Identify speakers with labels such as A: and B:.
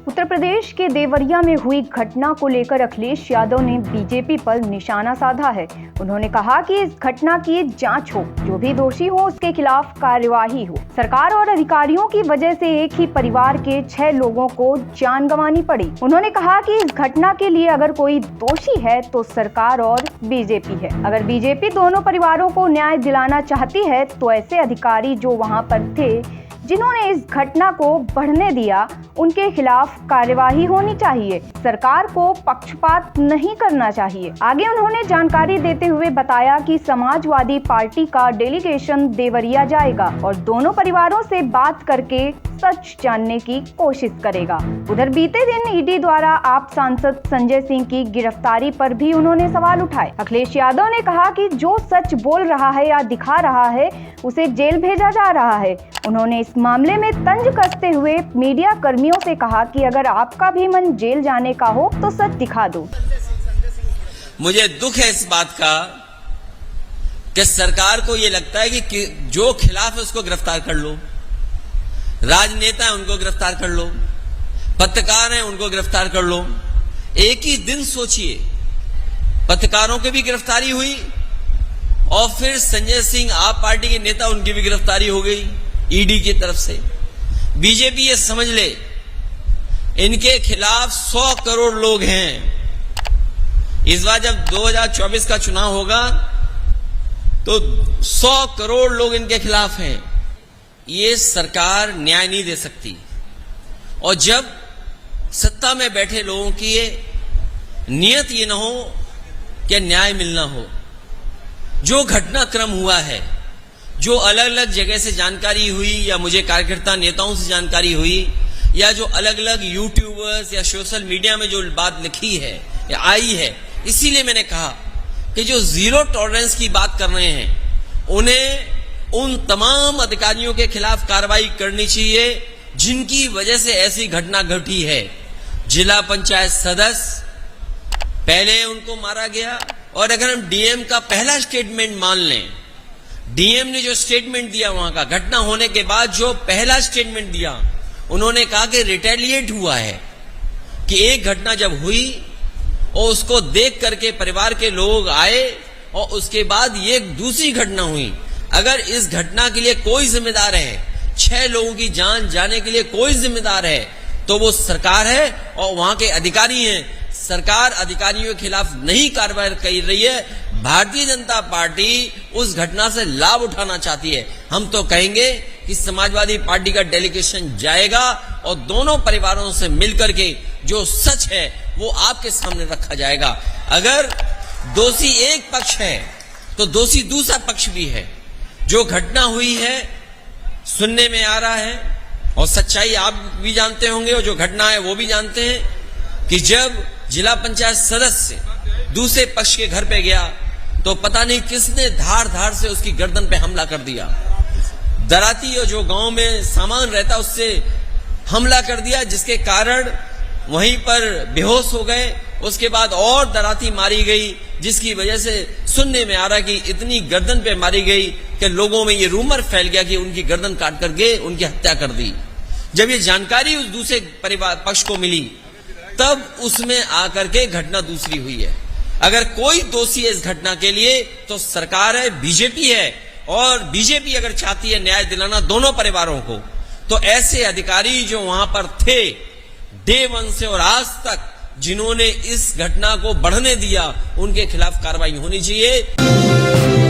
A: उत्तर प्रदेश के देवरिया में हुई घटना को लेकर अखिलेश यादव ने बीजेपी पर निशाना साधा है। उन्होंने कहा कि इस घटना की जांच हो, जो भी दोषी हो उसके खिलाफ कार्यवाही हो। सरकार और अधिकारियों की वजह से एक ही परिवार के 6 लोगों को जान गंवानी पड़ी। उन्होंने कहा कि इस घटना के लिए अगर कोई दोषी है तो सरकार और बीजेपी है। अगर बीजेपी दोनों परिवारों को न्याय दिलाना चाहती है तो ऐसे अधिकारी जो वहां पर थे, जिन्होंने इस घटना को बढ़ने दिया, उनके खिलाफ कार्यवाही होनी चाहिए। सरकार को पक्षपात नहीं करना चाहिए। आगे उन्होंने जानकारी देते हुए बताया कि समाजवादी पार्टी का डेलीगेशन देवरिया जाएगा और दोनों परिवारों से बात करके सच जानने की कोशिश करेगा। उधर बीते दिन ईडी द्वारा आप सांसद संजय सिंह की गिरफ्तारी पर भी उन्होंने सवाल उठाए। अखिलेश यादव ने कहा कि जो सच बोल रहा है या दिखा रहा है उसे जेल भेजा जा रहा है। उन्होंने इस मामले में तंज कसते हुए मीडिया कर्मियों से कहा कि अगर आपका भी मन जेल जाने का हो तो सच दिखा दो।
B: मुझे दुख है इस बात का कि सरकार को ये लगता है कि जो खिलाफ है उसको गिरफ्तार कर लो, राजनेता है उनको गिरफ्तार कर लो, पत्रकार हैं उनको गिरफ्तार कर लो। एक ही दिन सोचिए, पत्रकारों की भी गिरफ्तारी हुई और फिर संजय सिंह आप पार्टी के नेता, उनकी भी गिरफ्तारी हो गई ईडी की तरफ से। बीजेपी ये समझ ले, इनके खिलाफ 100 करोड़ लोग हैं। इस बार जब 2024 का चुनाव होगा तो 100 करोड़ लोग इनके खिलाफ हैं। ये सरकार न्याय नहीं दे सकती। और जब सत्ता में बैठे लोगों की ये नियत ये ना हो कि न्याय मिलना हो, जो घटनाक्रम हुआ है, जो अलग अलग जगह से जानकारी हुई या मुझे कार्यकर्ता नेताओं से जानकारी हुई या जो अलग अलग यूट्यूबर्स या सोशल मीडिया में जो बात लिखी है या आई है, इसीलिए मैंने कहा कि जो जीरो टॉलरेंस की बात कर रहे हैं उन्हें उन तमाम अधिकारियों के खिलाफ कार्रवाई करनी चाहिए जिनकी वजह से ऐसी घटना घटी है। जिला पंचायत सदस्य, पहले उनको मारा गया। और अगर हम डीएम का पहला स्टेटमेंट मान लें, डीएम ने जो स्टेटमेंट दिया वहां का, घटना होने के बाद जो पहला स्टेटमेंट दिया, उन्होंने कहा कि रिटेलिएट हुआ है, कि एक घटना जब हुई और उसको देख करके परिवार के लोग आए और उसके बाद ये दूसरी घटना हुई। अगर इस घटना के लिए कोई जिम्मेदार है, 6 लोगों की जान जाने के लिए कोई जिम्मेदार है, तो वो सरकार है और वहां के अधिकारी हैं। सरकार अधिकारियों के खिलाफ नहीं कार्रवाई कर रही है। भारतीय जनता पार्टी उस घटना से लाभ उठाना चाहती है। हम तो कहेंगे कि समाजवादी पार्टी का डेलीगेशन जाएगा और दोनों परिवारों से मिलकर के जो सच है वो आपके सामने रखा जाएगा। अगर दोषी एक पक्ष है तो दोषी दूसरा पक्ष भी है। जो घटना हुई है सुनने में आ रहा है और सच्चाई आप भी जानते होंगे और जो घटना है वो भी जानते हैं कि जब जिला पंचायत सदस्य दूसरे पक्ष के घर पे गया तो पता नहीं किसने धार धार से उसकी गर्दन पे हमला कर दिया। दराती और जो गांव में सामान रहता उससे हमला कर दिया, जिसके कारण वहीं पर बेहोश हो गए। उसके बाद और दराती मारी गई, जिसकी वजह से सुनने में आ रहा कि इतनी गर्दन पे मारी गई कि लोगों में ये रूमर फैल गया कि उनकी गर्दन काट करके उनकी हत्या कर दी। जब ये जानकारी उस दूसरे परिवार पक्ष को मिली तब उसमें आकर के घटना दूसरी हुई है। अगर कोई दोषी है इस घटना के लिए तो सरकार है, बीजेपी है। और बीजेपी अगर चाहती है न्याय दिलाना दोनों परिवारों को, तो ऐसे अधिकारी जो वहां पर थे डे 1 से और आज तक, जिन्होंने इस घटना को बढ़ने दिया, उनके खिलाफ कार्रवाई होनी चाहिए।